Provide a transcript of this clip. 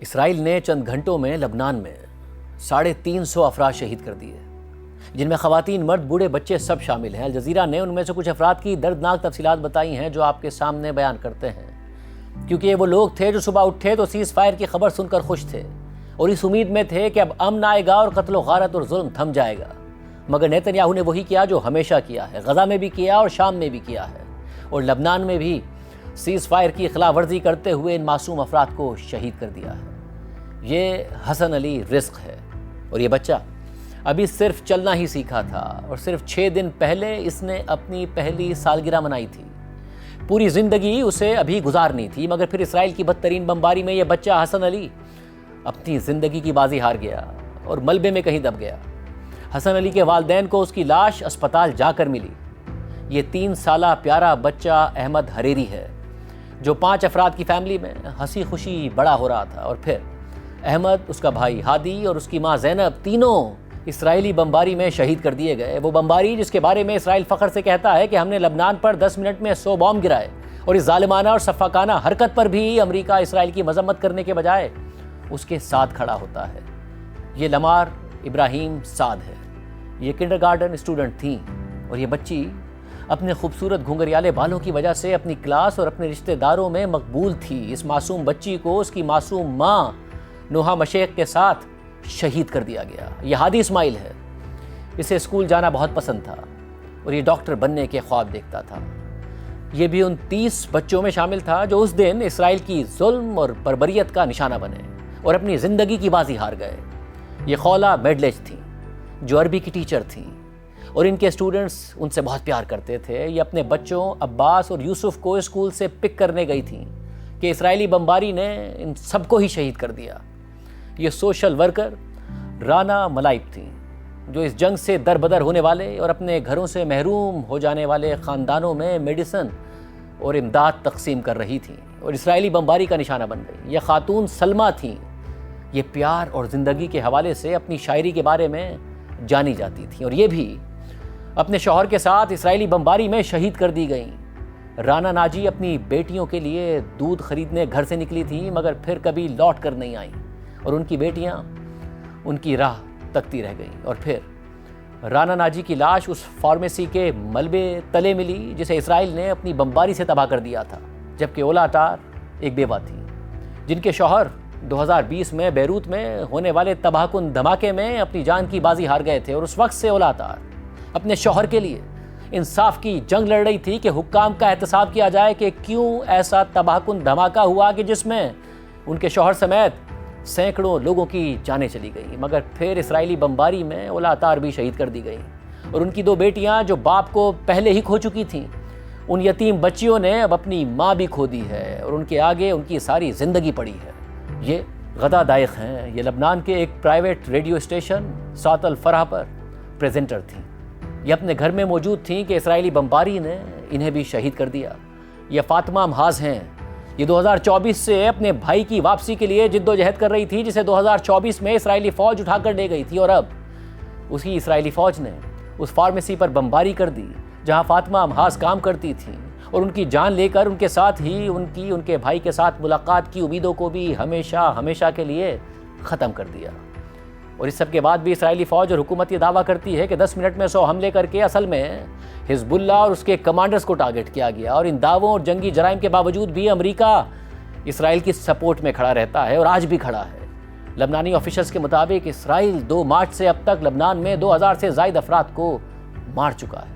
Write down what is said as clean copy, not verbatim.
اسرائیل نے چند گھنٹوں میں لبنان میں 350 افراد شہید کر دیے، جن میں خواتین، مرد، بوڑھے، بچے سب شامل ہیں۔ الجزیرہ نے ان میں سے کچھ افراد کی دردناک تفصیلات بتائی ہیں جو آپ کے سامنے بیان کرتے ہیں، کیونکہ یہ وہ لوگ تھے جو صبح اٹھے تو سیز فائر کی خبر سن کر خوش تھے اور اس امید میں تھے کہ اب امن آئے گا اور قتل و غارت اور ظلم تھم جائے گا۔ مگر نیتن یاہو نے وہی کیا جو ہمیشہ کیا ہے، غزہ میں بھی کیا اور شام میں بھی کیا ہے، اور لبنان میں بھی سیز فائر کی خلاف ورزی کرتے ہوئے ان معصوم افراد کو شہید کر دیا ہے۔ یہ حسن علی رزق ہے، اور یہ بچہ ابھی صرف چلنا ہی سیکھا تھا اور صرف 6 دن پہلے اس نے اپنی پہلی سالگرہ منائی تھی۔ پوری زندگی اسے ابھی گزارنی تھی، مگر پھر اسرائیل کی بدترین بمباری میں یہ بچہ حسن علی اپنی زندگی کی بازی ہار گیا اور ملبے میں کہیں دب گیا۔ حسن علی کے والدین کو اس کی لاش اسپتال جا کر ملی۔ یہ 3 سالہ پیارا بچہ احمد حریری ہے، جو 5 افراد کی فیملی میں ہنسی خوشی بڑا ہو رہا تھا، اور پھر احمد، اس کا بھائی ہادی اور اس کی ماں زینب تینوں اسرائیلی بمباری میں شہید کر دیے گئے۔ وہ بمباری جس کے بارے میں اسرائیل فخر سے کہتا ہے کہ ہم نے لبنان پر 10 منٹ میں 100 بام گرائے، اور اس ظالمانہ اور سفاکانہ حرکت پر بھی امریکہ اسرائیل کی مذمت کرنے کے بجائے اس کے ساتھ کھڑا ہوتا ہے۔ یہ لمار ابراہیم سعد ہے۔ یہ کنڈرگارٹن اسٹوڈنٹ تھیں، اور یہ بچی اپنے خوبصورت گھنگریالے بالوں کی وجہ سے اپنی کلاس اور اپنے رشتہ داروں میں مقبول تھی۔ اس معصوم بچی کو اس کی معصوم ماں نوحہ مشیق کے ساتھ شہید کر دیا گیا۔ یہ ہادی اسماعیل ہے۔ اسے اسکول جانا بہت پسند تھا اور یہ ڈاکٹر بننے کے خواب دیکھتا تھا۔ یہ بھی ان 30 بچوں میں شامل تھا جو اس دن اسرائیل کی ظلم اور بربریت کا نشانہ بنے اور اپنی زندگی کی بازی ہار گئے۔ یہ خولا میڈلج تھیں، جو عربی کی ٹیچر تھیں، اور ان کے اسٹوڈنٹس ان سے بہت پیار کرتے تھے۔ یہ اپنے بچوں عباس اور یوسف کو اسکول سے پک کرنے گئی تھیں کہ اسرائیلی بمباری نے ان سب کو ہی شہید کر دیا۔ یہ سوشل ورکر رانا ملائب تھیں، جو اس جنگ سے دربدر ہونے والے اور اپنے گھروں سے محروم ہو جانے والے خاندانوں میں میڈیسن اور امداد تقسیم کر رہی تھیں اور اسرائیلی بمباری کا نشانہ بن گئی۔ یہ خاتون سلمہ تھیں۔ یہ پیار اور زندگی کے حوالے سے اپنی شاعری کے بارے میں جانی جاتی تھیں، اور یہ بھی اپنے شوہر کے ساتھ اسرائیلی بمباری میں شہید کر دی گئیں۔ رانا ناجی اپنی بیٹیوں کے لیے دودھ خریدنے گھر سے نکلی تھیں، مگر پھر کبھی لوٹ کر نہیں آئیں، اور ان کی بیٹیاں ان کی راہ تکتی رہ گئیں۔ اور پھر رانا ناجی کی لاش اس فارمیسی کے ملبے تلے ملی جسے اسرائیل نے اپنی بمباری سے تباہ کر دیا تھا، جبکہ اولا اٹار ایک بیوہ تھی جن کے شوہر 2020 میں بیروت میں ہونے والے تباہ کن دھماکے میں اپنی جان کی بازی ہار گئے تھے، اور اس وقت سے اولا اٹار اپنے شوہر کے لیے انصاف کی جنگ لڑ رہی تھی کہ حکام کا احتساب کیا جائے کہ کیوں ایسا تباہ کن دھماکہ ہوا کہ جس میں ان کے شوہر سمیت سینکڑوں لوگوں کی جانیں چلی گئیں۔ مگر پھر اسرائیلی بمباری میں اولا اٹار بھی شہید کر دی گئیں، اور ان کی 2 بیٹیاں جو باپ کو پہلے ہی کھو چکی تھیں، ان یتیم بچیوں نے اب اپنی ماں بھی کھو دی ہے، اور ان کے آگے ان کی ساری زندگی پڑی ہے۔ یہ غدا دائق ہیں۔ یہ لبنان کے ایک پرائیویٹ ریڈیو اسٹیشن صوت الفرح پر پریزنٹر تھیں۔ یہ اپنے گھر میں موجود تھیں کہ اسرائیلی بمباری نے انہیں بھی شہید کر دیا۔ یہ فاطمہ محاذ ہیں۔ یہ 2024 سے اپنے بھائی کی واپسی کے لیے جد و جہد کر رہی تھی، جسے 2024 میں اسرائیلی فوج اٹھا کر لے گئی تھی، اور اب اسی اسرائیلی فوج نے اس فارمیسی پر بمباری کر دی جہاں فاطمہ محاذ کام کرتی تھیں، اور ان کی جان لے کر ان کے ساتھ ہی ان کے بھائی کے ساتھ ملاقات کی امیدوں کو بھی ہمیشہ کے لیے ختم کر دیا۔ اور اس سب کے بعد بھی اسرائیلی فوج اور حکومت یہ دعویٰ کرتی ہے کہ 10 منٹ میں 100 حملے کر کے اصل میں حزب اللہ اور اس کے کمانڈرز کو ٹارگٹ کیا گیا، اور ان دعووں اور جنگی جرائم کے باوجود بھی امریکہ اسرائیل کی سپورٹ میں کھڑا رہتا ہے، اور آج بھی کھڑا ہے۔ لبنانی آفیشلز کے مطابق اسرائیل 2 مارچ سے اب تک لبنان میں 2000 سے زائد افراد کو مار چکا ہے۔